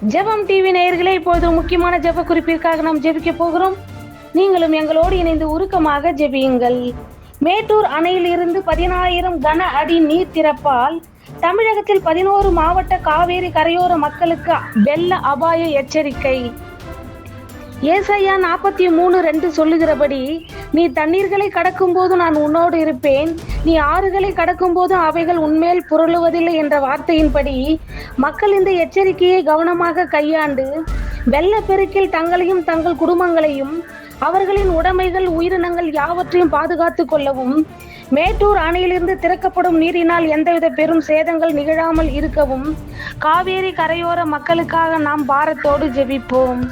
ஜெபம் டிவி நேயர்களே, இப்பொழுது முக்கியமான ஜெப குறிப்பிற்காக நாம் ஜெபிக்க போகிறோம். நீங்களும் எங்களோடு இணைந்து உருக்கமாக ஜெபியுங்கள். மேட்டூர் அணையிலிருந்து 10,000 கன அடி நீர் திறப்பால் தமிழகத்தில் 11 மாவட்ட காவேரி கரையோர மக்களுக்கு வெள்ள அபாய எச்சரிக்கை. ஏசாயா 43:2 சொல்லுகிறபடி, நீ தண்ணீர்களை கடக்கும் போது நான் உன்னோடு இருப்பேன், நீ ஆறுகளை கடக்கும் போது அவைகள் உன்மேல் புரளுவதில்லை என்ற வார்த்தையின்படி மக்கள் இந்த எச்சரிக்கையை கவனமாக கையாண்டு வெள்ளப்பெருக்கில் தங்களையும் தங்கள் குடும்பங்களையும் அவர்களின் உடைமைகள் உயிரினங்கள் யாவற்றையும் பாதுகாத்து கொள்ளவும், மேட்டூர் அணையிலிருந்து திறக்கப்படும் நீரினால் எந்தவித பெரும் சேதங்கள் நிகழாமல் இருக்கவும் காவேரி கரையோர மக்களுக்காக நாம் பாரத்தோடு ஜெபிப்போம்.